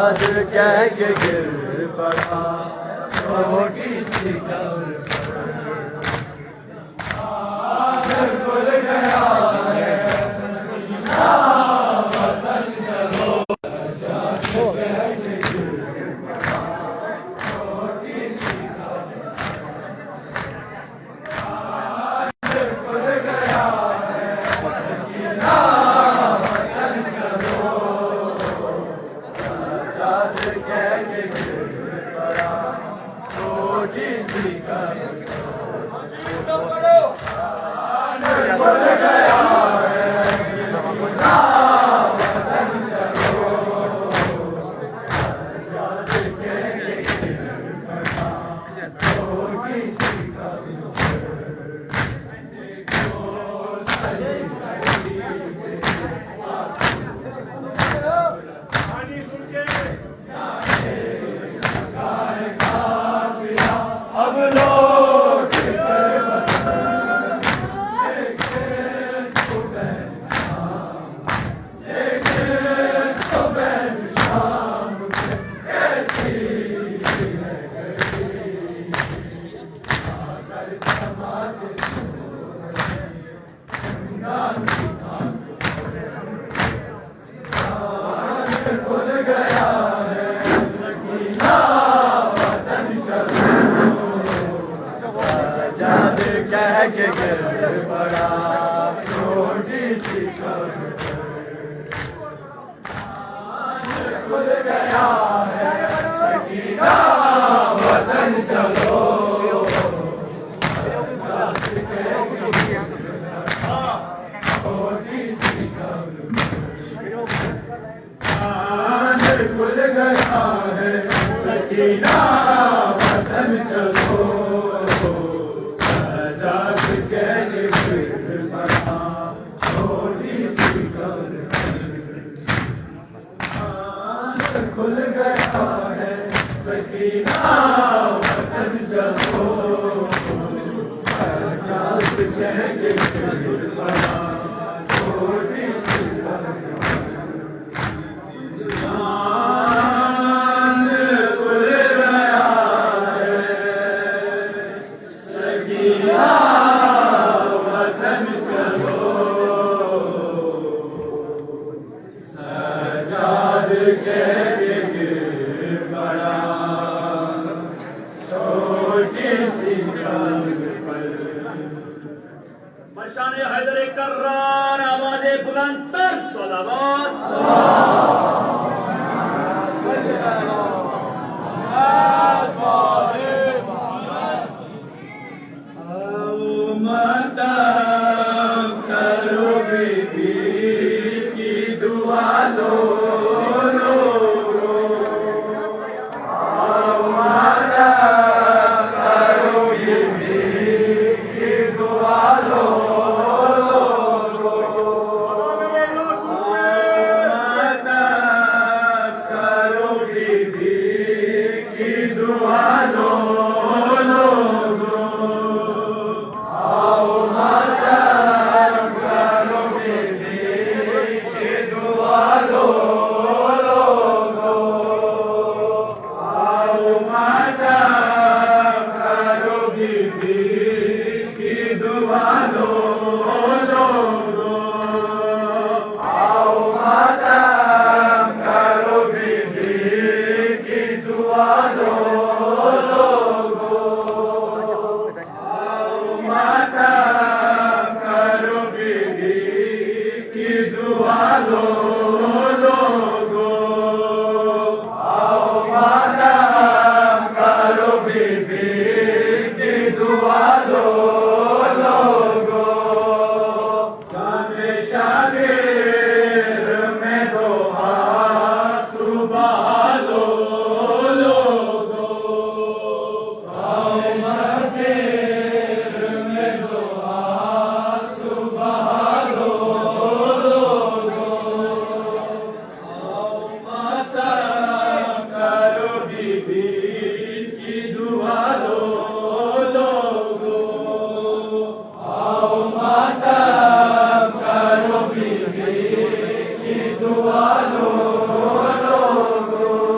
सजाद कह के गिर पड़ा छोटी सी कब्र पर भूल गया है वतन चलो सजाद कह के गिर पड़ा छोटी सी कब्र भूल गया है सकीना वतन चलो सजाद कह के गिर पड़ा छोटी सी कब्र भूल गया है सकीना वतन चलो सजाद कह के गिर पड़ा छोटी सी कब्र अब लोग भूल गया है सकीना वतन चलो सजाद कह के गिर पड़ा छोटी सी कब्र भूल गया है सकीना वतन चलो सजाद कह के गिर पड़ा छोटी सी कब्र भूल गया है सकीना वतन चलो सजाद कह के गिर पड़ा छोटी सी कब्र खुल गया है सकीना वतन चलो सजाद कह के गिर पड़ा छोटी सी कब्र वतन चलो सजाद कह के गिर पड़ा छोटी सी कब्र पर मशान हैदर कर्रार आवाज़े बुलंद तर सलावत करो बीबी की दुआ लो हमारा करो बीबी की दुआ लो करो बीबी की दुआ लो दुआ लो लोगो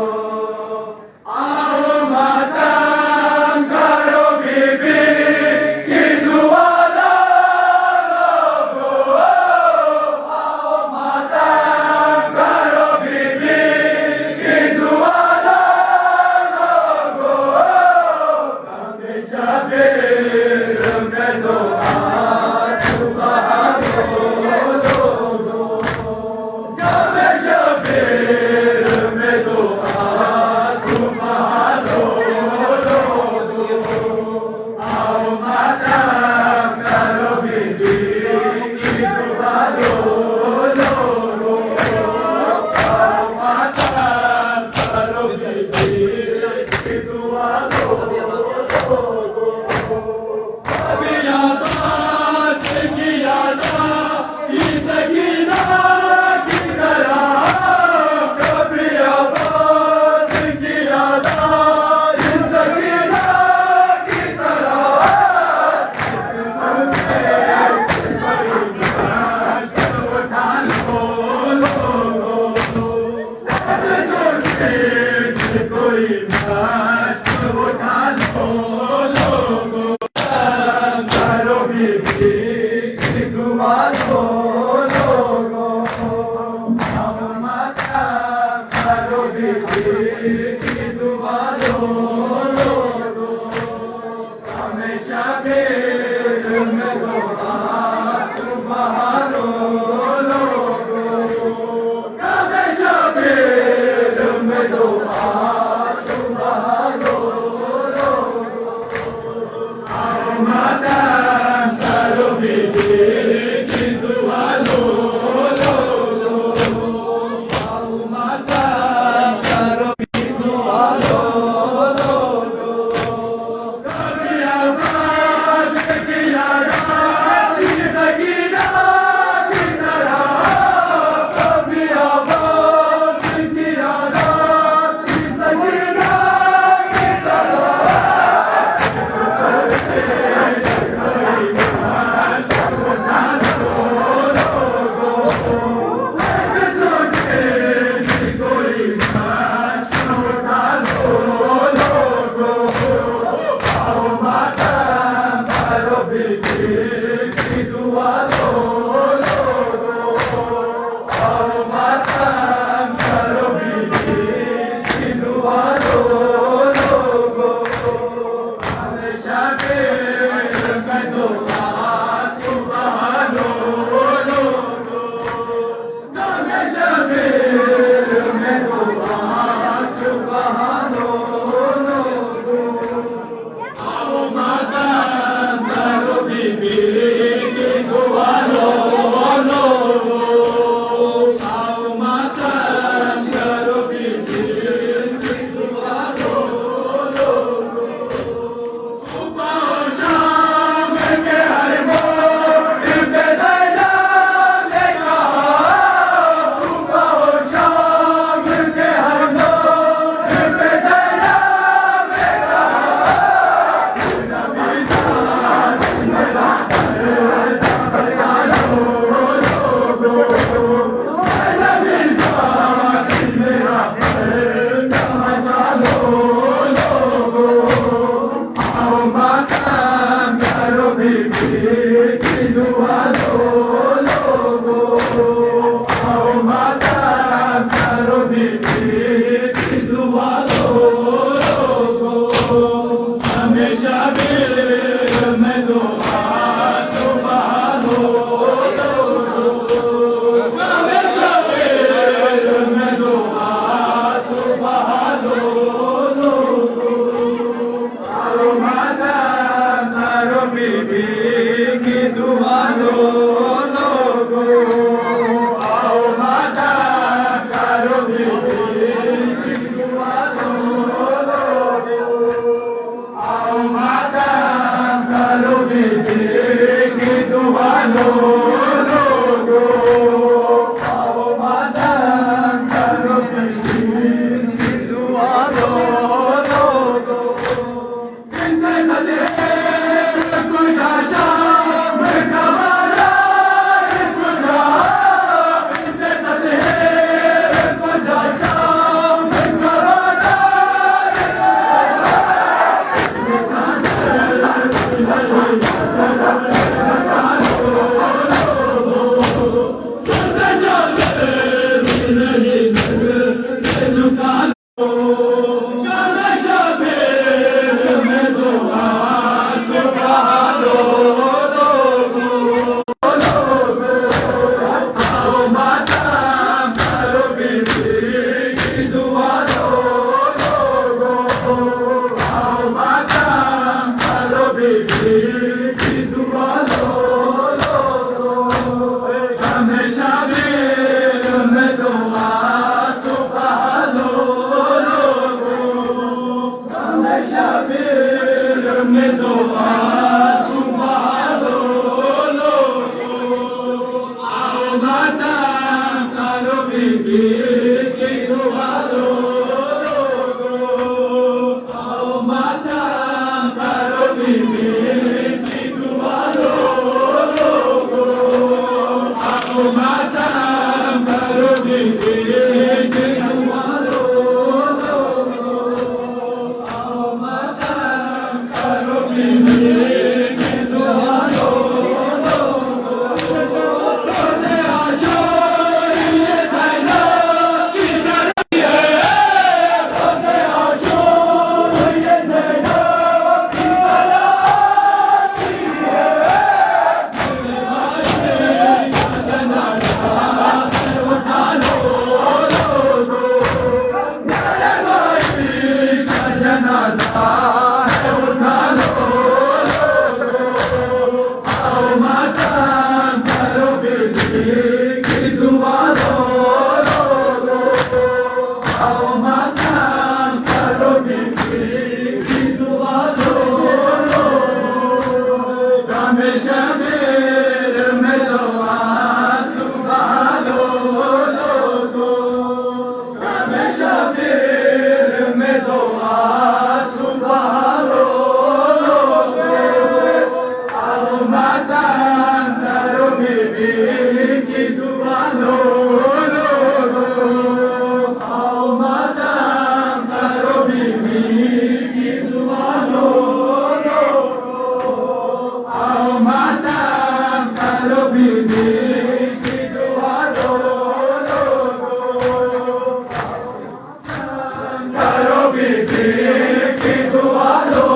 भी दिल की दुआ लो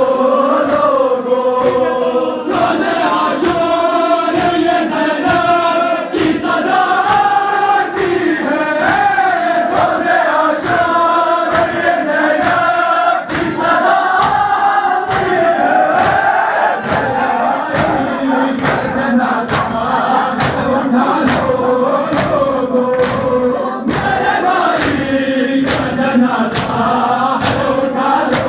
लोगों। रोज़े आशूर ये ज़ैनब की सदा आती है। रोज़े आशूर ये ज़ैनब की सदा आती है। उठा लो लोगों, मेरे भाई का जनाज़ा है, उठा लो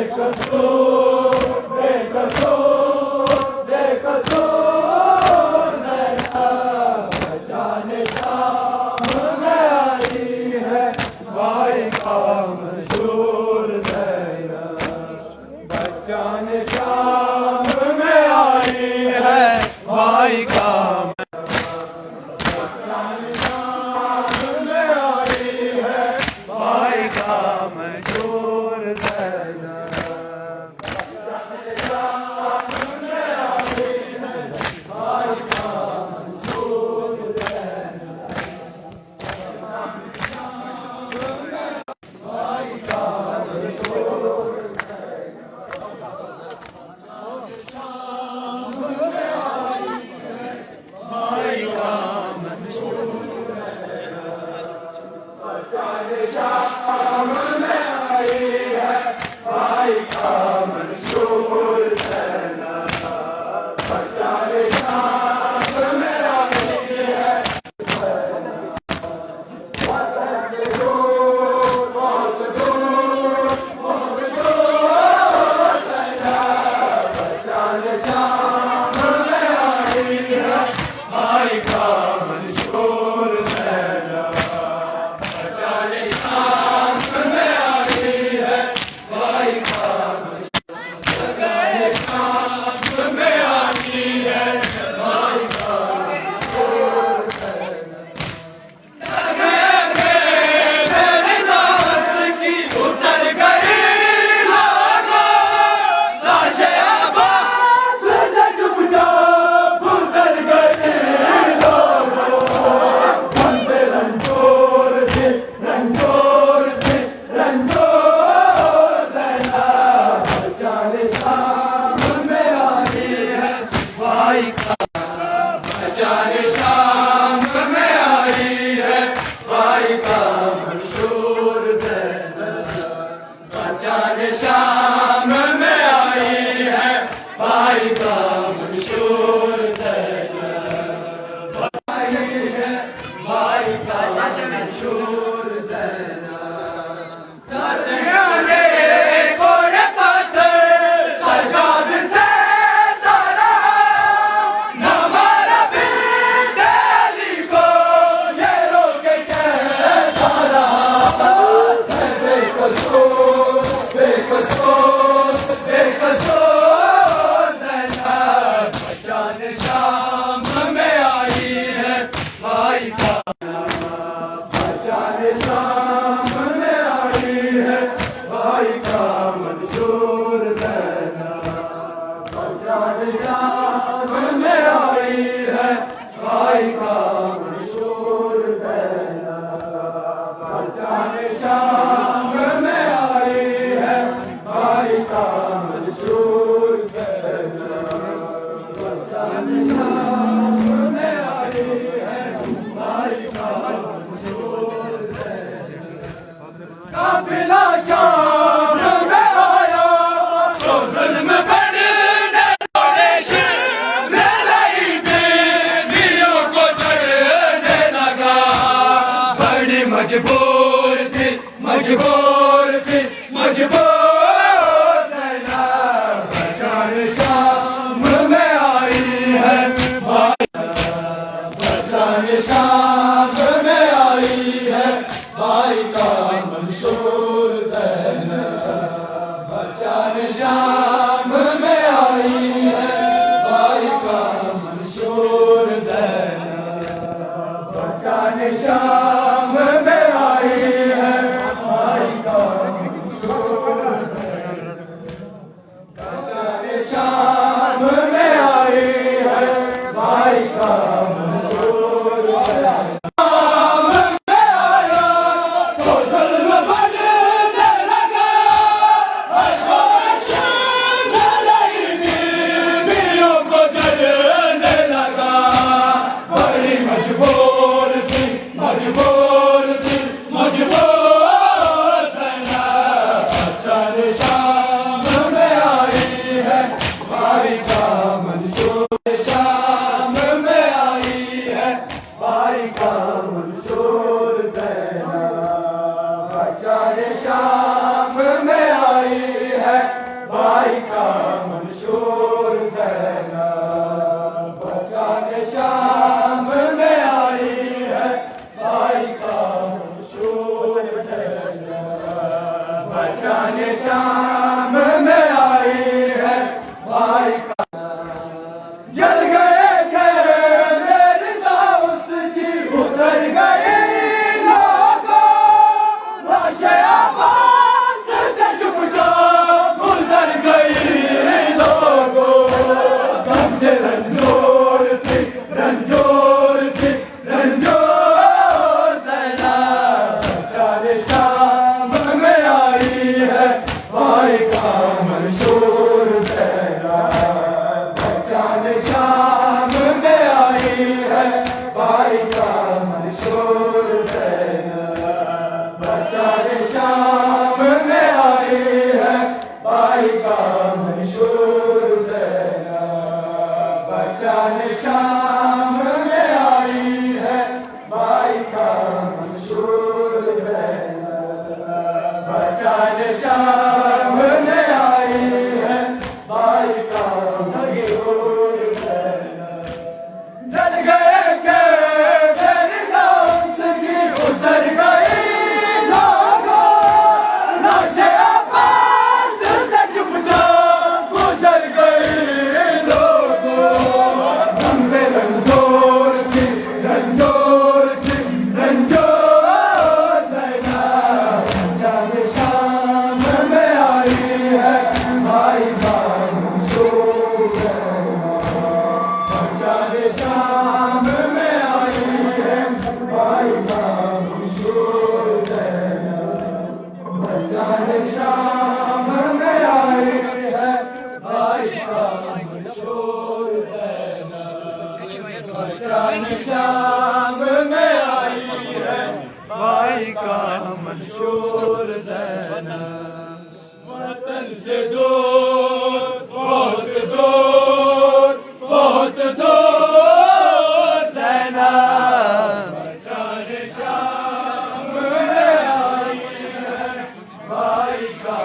बेकसूर बेकसूर बेकसूर ज़ैनब बचाने शाम में आई है भाई का मशहूर ज़ैनब बचाने शाम में आई है भाई का बचाने शाम में आई है भाई का मशहूर ज़ैनब बचाने शाम में आई है भाई का मशहूर ज़ैनब भाई का बचाने शाम में आई है भाई का मंशूर ज़ैनब बचाने शाम में आई है बहुत दूर ज़ैनब बचाने शाम में आई है भाई का मंशूर ज़ैनब बचाने शाम में आई है भाई का बचाने शाम में आई है भाई का मेरे दास की उतर गई लाशें आवाज़ से चुपचाप गुजर गई हमसे रंजोर थे रंजोर थे रंजोर ज़ैनब बचाने शाम में आई है भाई का बचाने शाम में आई है भाई का मंशूर ज़ैनब बचाने शाम में आई है भाई का मंशूर ज़ैनब आई है भाई का मंशूर ज़ैनब ताने कोरे पत्थर सजाद से तारा नमारा भी दिल्ली को ये रोके कहता रहा बेकसूर बेकसूर बेकसूर ज़ैनब बचाने शाम में आई है भाई का बचाने शाम में आई है भाई का मंशूर ज़ैनब बचाने शाम में आई है भाई का मंशूर ज़ैनब बचाने शाम में आई है भाई का मंशूर ज़ैनब बचाने शाम में आई है भाई का मंशूर काफिला शाम में आया तो ज़ुल्म करने देश में लाई बेनियों को चढ़ने लगा बड़ी मजबूर थी मजबूर थी मजबूर ज़ैनब बचाने शाम में आई है बचाने शाम में आई है भाई का मंशूर ज़ैनब बचाने शाम में आई है भाई का मंशूर ज़ैनब बचाने शाम में आई है भाई का मंशूर ज़ैनब बचाने शाम में आई है भाई का मंशूर ज़ैनब भाई का मंशूर ज़ैनब बचाने शाम में आई है, भाई का मंशूर ज़ैनब बचाने शाम में आई है, भाई का जल गए थे मेरी दाऊस की, उतर गए लोगों लाशे आवाज़ से चुपचाप गुजर गई लोगों, गम से रंजोर थी रंजोर थी रंजोर ज़ैनब बचाने शाम में आई है, भाई का मंशूर ज़ैनब बचाने शाम में आई है, भाई का मंशूर ज़ैनब बचाने शाम में आई है, भाई का मंशूर ज़ैनब बचाने शाम में आई है, भाई का मंशूर ज़ैनब बचाने शाम में आई है, भाई का मंशूर ज़ैनब जल गए के मेरी दाऊस की, उतर गई लोगों लाशे आवाज़ से चुपचाप गुजर गई लोगों, गम से रंजोर थी रंजोर थी रंजोर ज़ैनब बचाने शाम में आई है, भाई का मंशूर ज़ैनब बचाने शाम में आई है, भाई का मंशूर ज़ैनब बचाने शाम में आई है, भाई का मंशूर ज़ैनब बचाने शाम में आई है, भाई का मंशूर ज़ैनब वतन से दूर बहुत दूर बहुत दूर ज़ैनब बचाने शाम में आई है, भाई का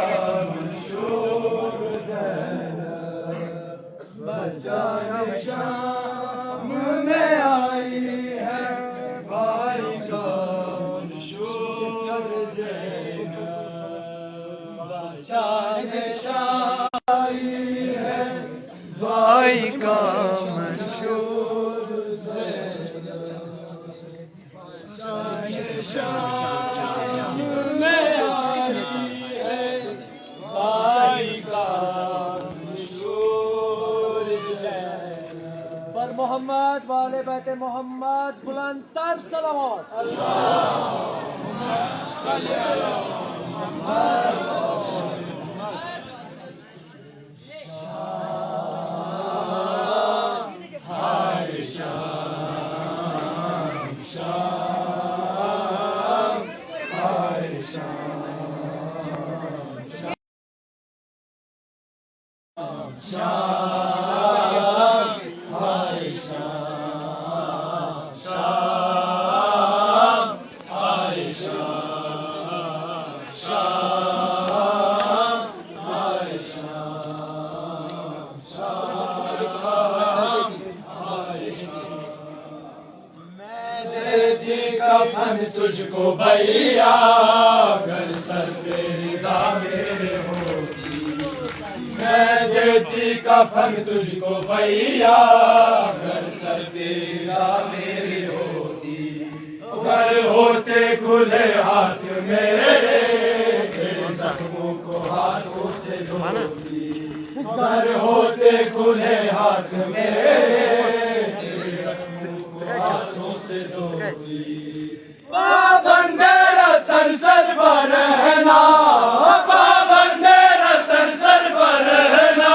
मंशूर ज़ैनब बचाने शाम में आई है, भाई का मंशूर ज़ैनब बचाने शाम आई है, भाई का मंशूर ज़ैनब बचाने शाम में आई है, भाई का मंशूर ज़ैनब पर मोहम्मद वाले बैते मोहम्मद बुलंद तर सलावत। कफन तुझको भैया अगर सर पे रिदा मेरे होती, मैं देती कफन तुझको भैया अगर सर पे रिदा मेरी होती, अगर होते खुले हाथ मेरे तेरे जख्मों को हाथों से धोती, अगर होते खुले हाथ मेरे तेरे जख्मों को हाथों से धोती, बाबंदेरा सर सर पर रहना, बाबंदेरा सर सर पर रहना,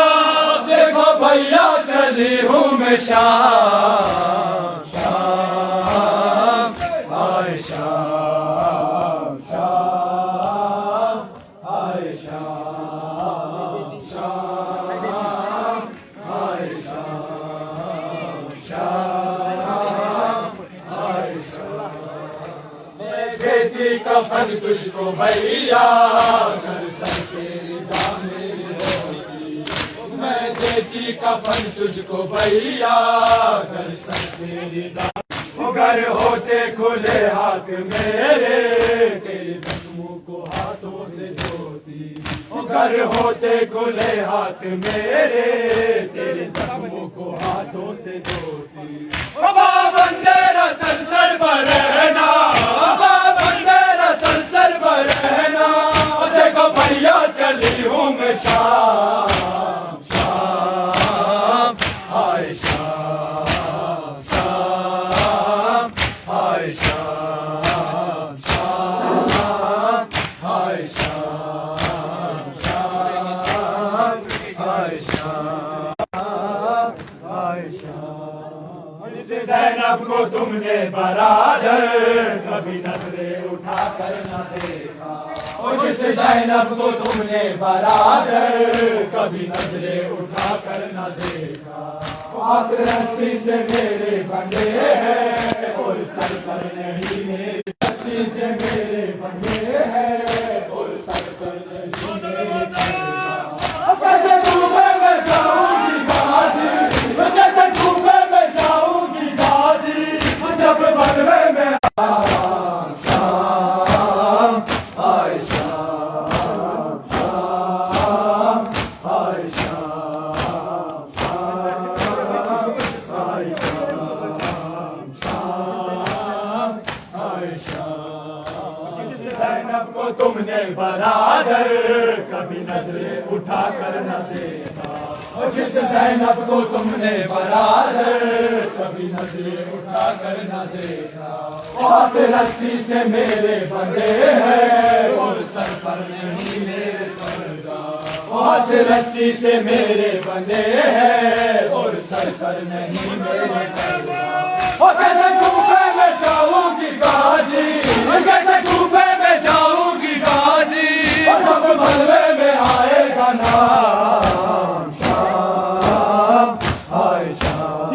देखो भैया चली हूँ मैं शाम शाम आए शाम शाम आए शाम शाम आए शाम शाम आए देती कफन तुझको भैया कर सर पे रिदा मेरी होती, कफन तुझको भैया, दर्शन तेरी घर होते खुले हाथ मेरे, तेरे जख्मों को हाथों से धोती। घर होते खुले हाथ मेरे, तेरे जख्मों को हाथों से धोती। बाबा बंदेरा सर पर रहना, बाबा बंदेरा सर पर रहना। देखो भैया चली हूँ मैं शाम शाम, हाय शाम शाम, हाय शाम शाम, हाय शाम शाम, हाय शाम, हाय शाम। जिसे ज़ैनब को तुमने बरादर कभी नजरे उठा कर न देखा, और जिस ज़ैनब को तुमने बरादर कभी नजरे उठा कर न देखा। हाथ रस्सी से मेरे बंधे हैं और सर पर नहीं मेरे, रस्सी से मेरे बंधे हैं और सर पर नहीं मेरे। कैसे डूबे मैं जाऊंगी गाजी, कैसे डूबे मैं जाऊंगी गाजी, जब बदले में तुमने बरादर कभी नजरे उठा कर न देखा, और जिस ज़ैनब को तुमने बरादर कभी नजरे उठा कर न देखा। हाथ रस्सी से मेरे बंधे हैं और सर पर नहीं मेरे पर्दा, हाथ रस्सी से मेरे बंधे हैं और सर पर नहीं मेरे पर्दा। और कैसे डूबे मैं जाऊंगी गाजी, कैसे डूबे मैं जाऊंगी गाजी, और जब बलवे में आएगा नाम शाम, हाय शाम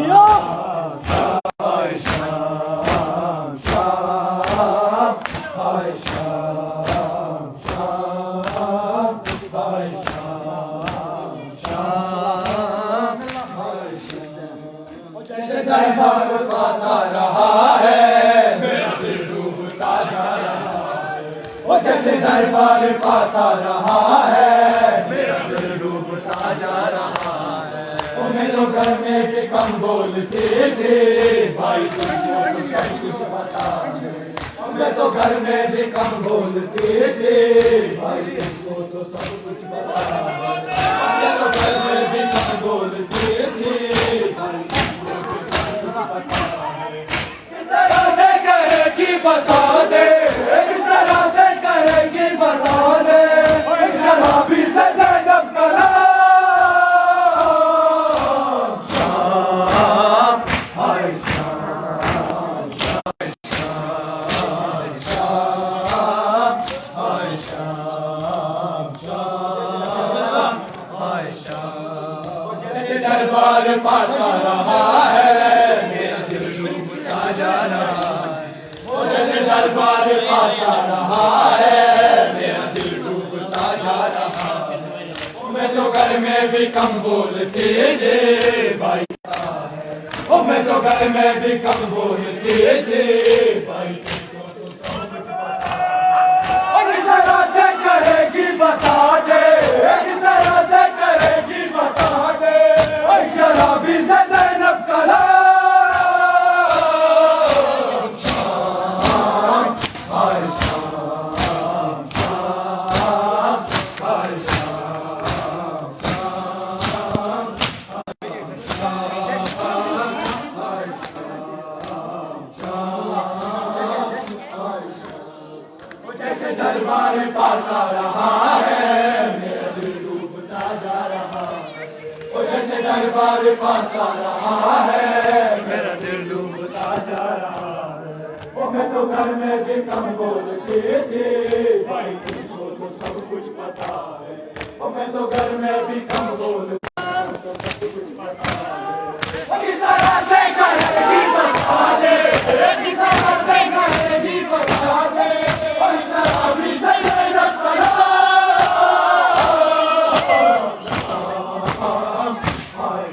हाय शाम शाम, हाय शाम शाम, हाय शाम शाम, हाय शाम। जैसे दरबार पास आ रहा है मेरा दिल डूबता जा रहा है, वो जैसे दरबार पास आ रहा है मेरा दिल डूबता जा रहा है। मैं तो घर में भी कम बोलती थी भाई तुमको तो सब कुछ पता है, मैं तो घर में भी कम बोलती थी भाई तुमको तो सब कुछ पता है। मैं तो घर में भी कम बोलती थी भाई तुमको तो सब कुछ पता है। किस तरह से करेगी बता दे, किस तरह से करेगी बता दे, शराबी से ज़ैनब का नाम शाम, हाय शाम हाय शाम शाम, हाय शाम शाम, हाय शाम। जैसे दरबार पास आ रहा है मेरा दिल डूबता जा रहा है, वो जैसे दरबार पास आ रहा है मेरा दिल डूबता जा रहा है। मैं तो घर में भी कम बोलती थी भाई, ओ मैं तो घर में भी कम बोलती थी भाई तुमको तो सब कुछ पता है। और किस तरह से करेगी बता दे, किस तरह से करेगी बता दे, शराबी से ज़ैनब का नाम शाम, हाय शाम शाम, हाय शाम शाम, हाय शाम। जैसे दरबार पास आ रहा है मेरा दिल डूबता जा रहा है, वो जैसे दरबार पास आ रहा है मेरा दिल डूबता जा रहा है। वो मैं तो घर में भी कम बोलती थी भाई तुमको तो सब कुछ पता है, वो मैं तो घर में भी कम बोलती तो सब कुछ पता है। किस तरह से करेगी बता दे, किस तरह से करेगी बता दे, और शराबी से ज़ैनब का नाम शाम, हाय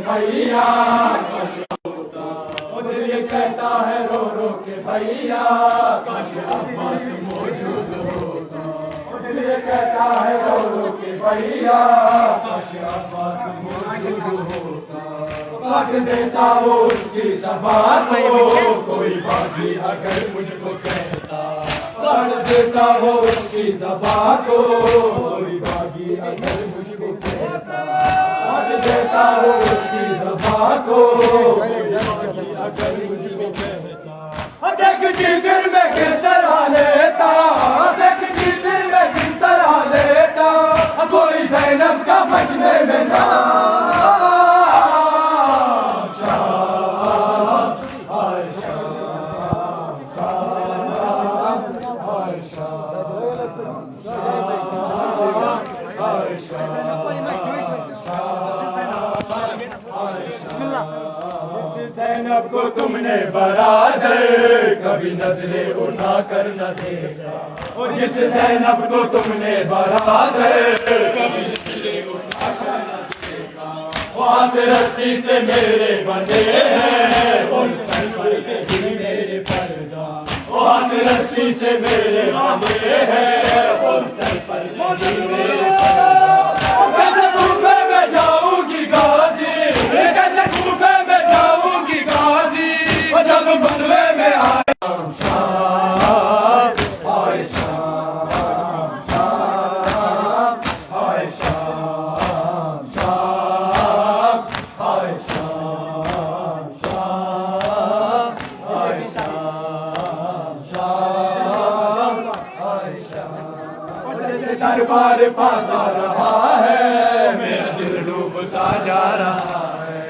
भैया वो दिल ये कहता है रो रो के भैया काश अब्बास मौजूद होता। वो दिल ये कहता है रो रो के भैया काश अब्बास मौजूद होता। काट देता वो उसकी ज़बान को कोई बागी अगर मुझको कहता। काट देता वो उसकी ज़बान को कोई बागी अगर मुझको कहता। काट देता वो उसकी ज़बान को अगर मुझको कहता। देख जिगर में किस तरह लेता। देख जिगर में किस तरह लेता। कोई ज़ैनब का मजमे में ना ज़ैनब को तुमने बरादर कभी नजरें उठा कर न देखा। और जिस ज़ैनब को तुमने बरादर कभी नजरें उठा कर न देखा। वो हाथ रस्सी से मेरे बंधे हैं उन सर पर नहीं मेरे पर्दा। वो हाथ रस्सी से मेरे बंधे हैं उन सर पर नहीं मेरे पर्दा। कैसे कूफे में जाऊंगी गाजी। कैसे कूफे में जाऊंगी गाजी। जब बदले में आए शाम आए शाम शाम आए शाम शाम आए शाम शाम आए शाम शाम आए शाम। जैसे दरबार पास आ रहा है मेरा दिल डूबता जा रहा है।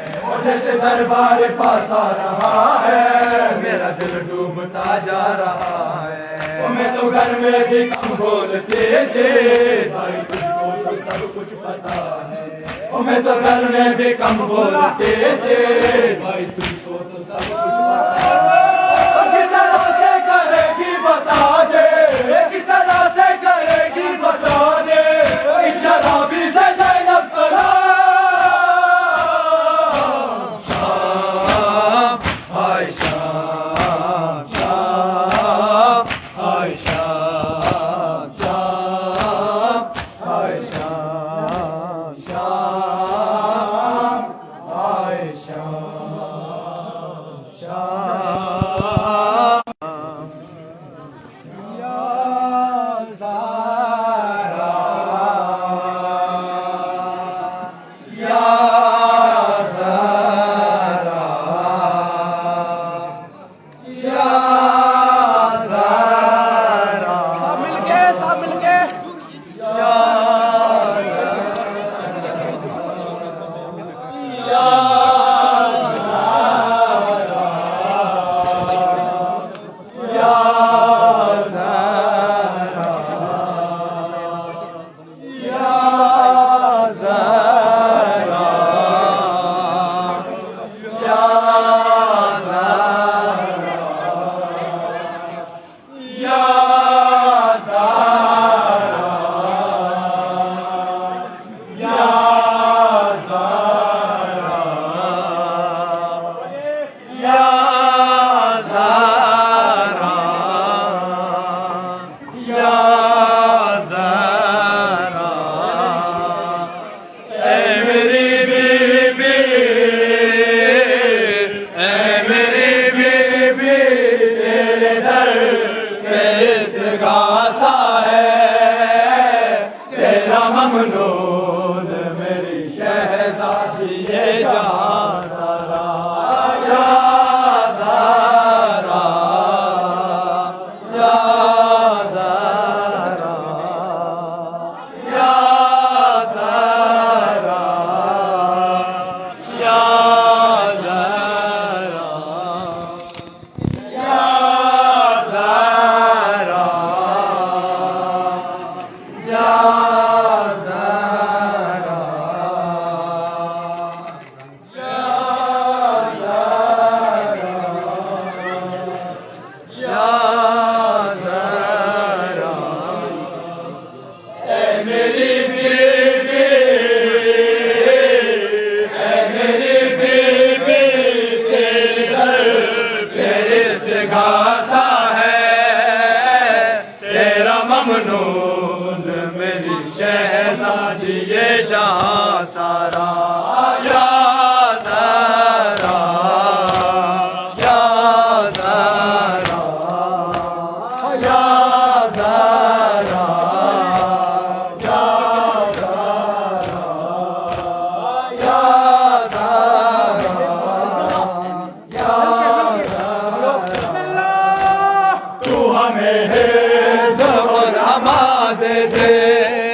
जैसे दरबार पास आ रहा है मेरा दिल डूबता जा रहा है। मैं तो घर में भी कम बोलते थे भाई तुझको तो सब कुछ पता है। मैं तो घर में भी कम बोलते थे भाई तुझको तो सब कुछ पता है। किस तरह से करेगी बता दे। किस तरह से करेगी बता दे। शराबी से ज़ैनब करा ममनून मेरी शहजादी ये जहां सारा या ज़ारा या ज़ारा या ज़ारा या ज़ारा या ज़ारा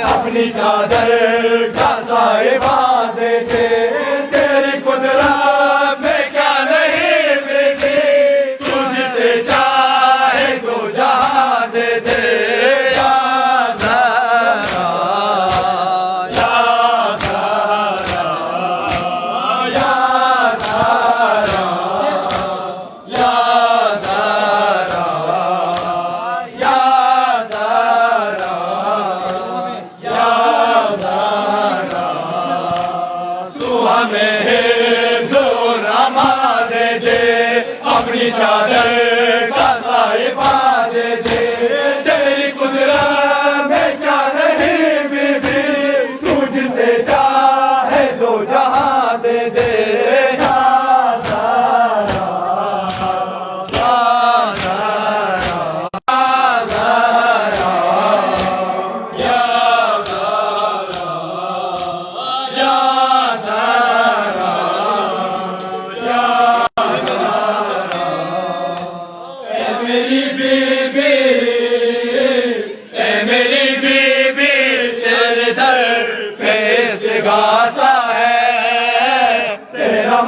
अपनी चादर का साहिबा दे दे, तेरी कुदरत में क्या नहीं बेटे, तुझसे चाहे तो जहां दे दे। या ज़हरा, या ज़हरा, या ज़हरा, या ज़हरा, या ज़हरा, हमें हिफ्ज़ और अमान दे दे, अपनी चादर का साहिबा दे दे, तेरी कुदरत में क्या नहीं बीबी, तुझसे चाहे तो जहां दे दे।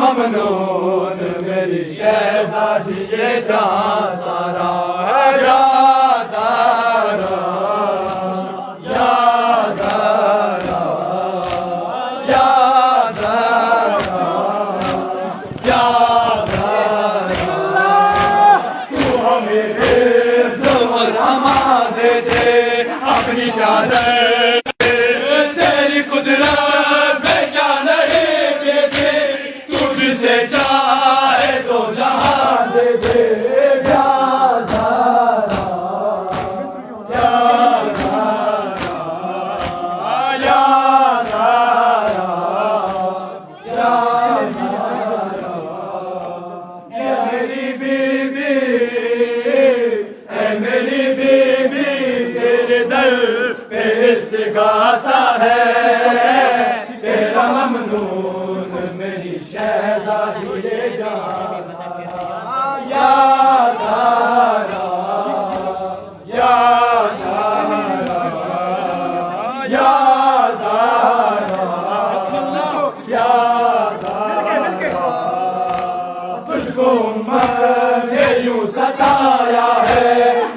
ममनून मेरी शहजादी ये जहां सारा है। या ज़हरा, या ज़हरा, या ज़हरा, या ज़हरा, तू हमें हिफ्ज़ और अमान दे दे, अपनी चादर तेरी कुदरत में क्या नहीं बेटे, तुझसे चाहे तो जहां दे दे। या ज़हरा, या ज़हरा, या ज़हरा, या ज़हरा, ए मेरी बीबी, ए मेरी बीबी, तेरे दर पे इस्तिग़ासा है, तेरा ममनून मेरी शहजादी ये जहां सारा। या ज़हरा, या ज़हरा, या ज़हरा, या ज़हरा, तुझको मैंने यूं सताया है,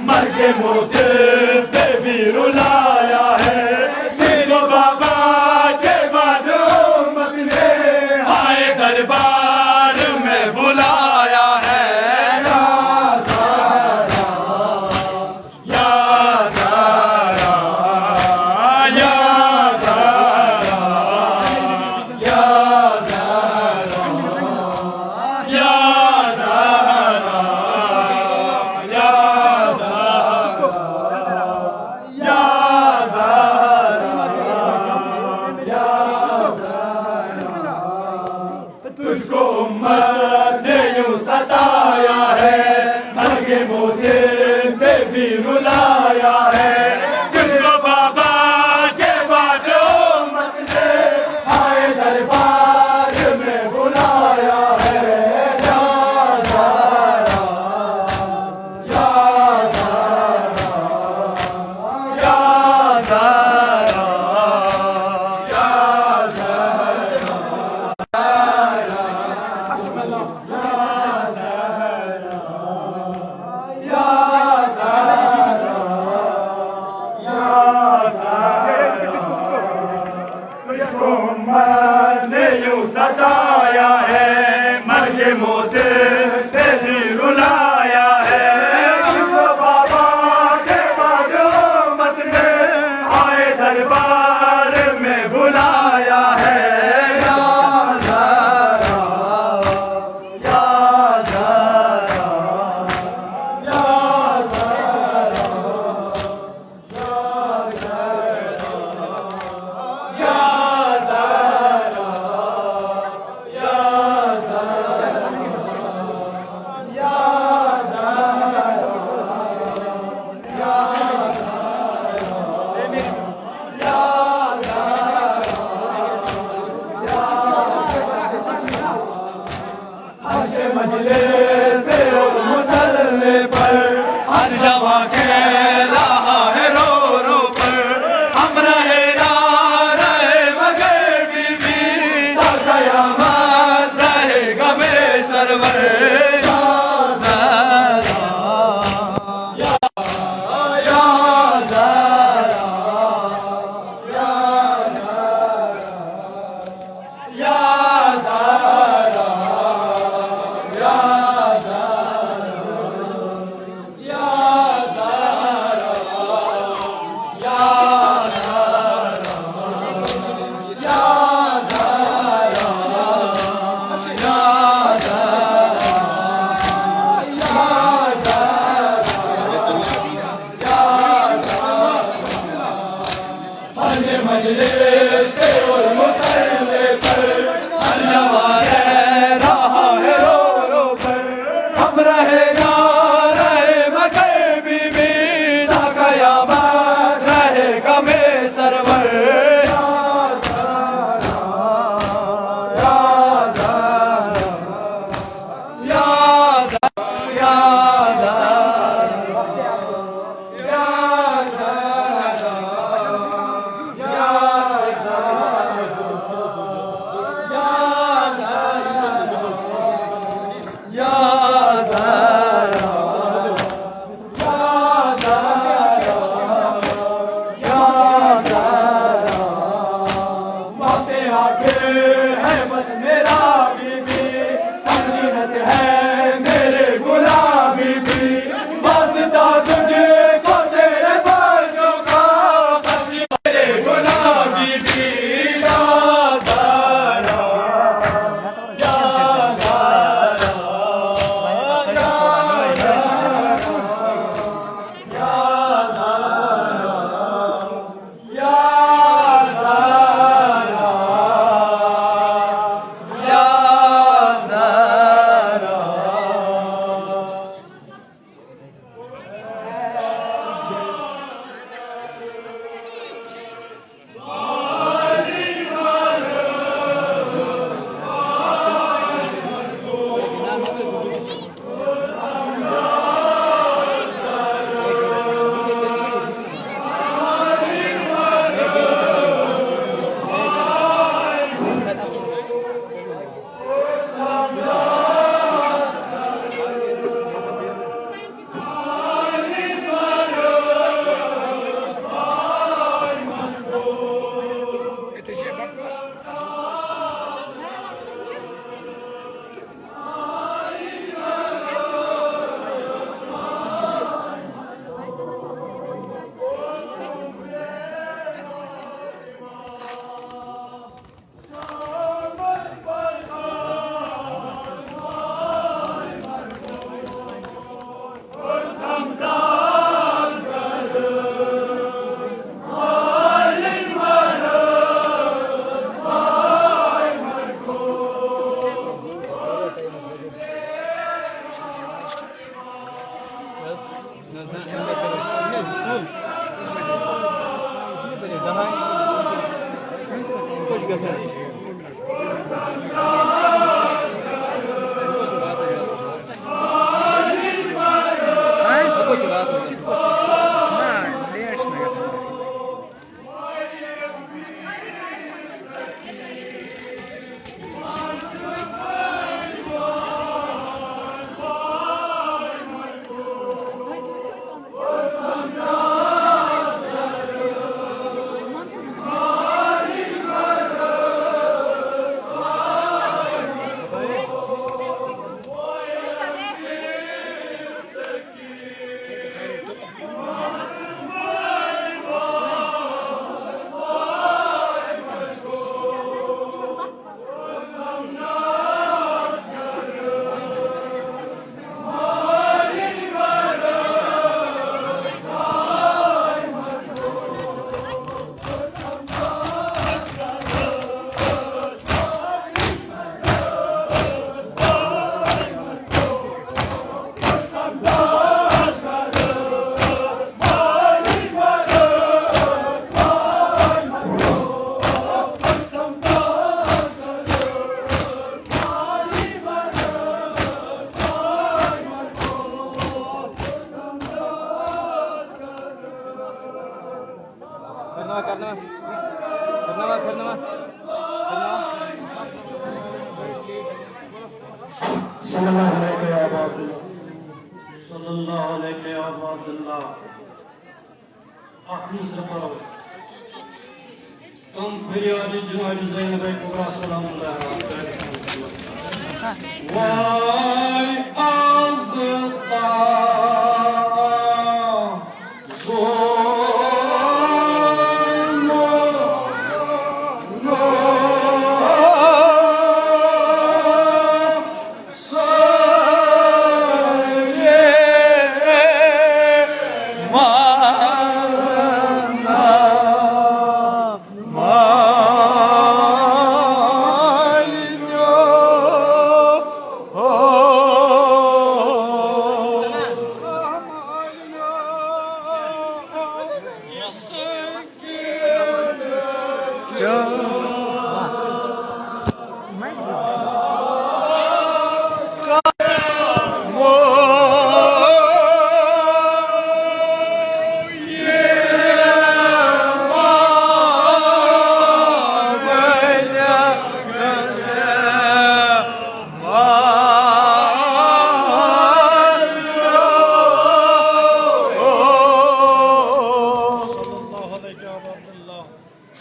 मर के मुझसे पे भी रुलाया है, तेरे बाबा के बाद उम्मत ने हाय दरबार में बुलाया है। या ज़हरा, या ज़हरा, या ज़हरा, या ज़हरा, या ज़हरा, या ज़हरा, मजलिस से और मुसल्ले पर हर जवान राह है रो रो कर हम रहे ना रहे मगर बीबी ना कयामत रहेगा में सरवर तुम फिरियादी जुनाइद ज़ैनब कुबरा सलाम वाय आज़ता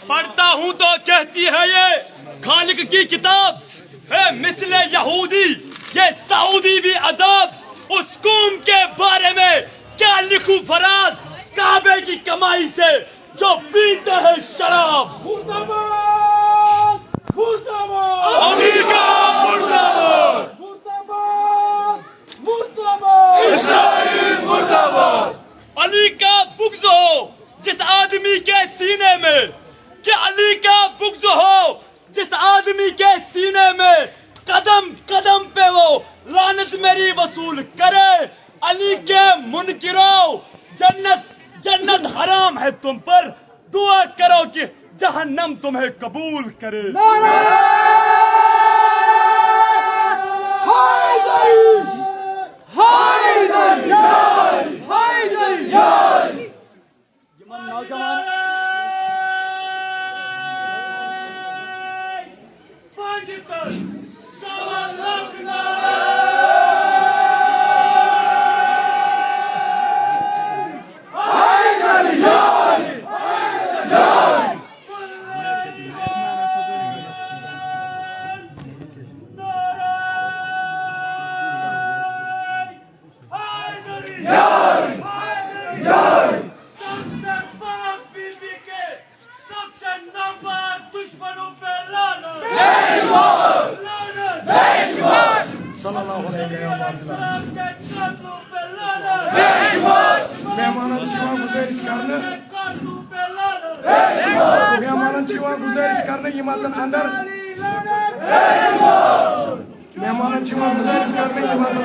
पढ़ता हूँ तो कहती है ये खालिक की किताब है मिसले यहूदी ये सऊदी भी अजाब उस कौम के बारे में क्या लिखूं फराज काबे की कमाई से जो पीते हैं शराब। मुर्दाबाद मुर्दाबाद अमेरिका मुर्दाबाद मुर्दाबाद मुर्दाबाद इस्राइल मुर्दाबाद। अली का बुग़्ज़ हो जिस आदमी के सीने में कि अली का बुग़्ज़ हो जिस आदमी के सीने में कदम कदम पे वो लानत मेरी वसूल करे। अली के मुनकिरो जन्नत जन्नत हराम है तुम पर दुआ करो कि जहन्नम तुम्हें कबूल करे। गुजारिश करने की मातन अंदर मेहमानों की गुजारिश करने की मातन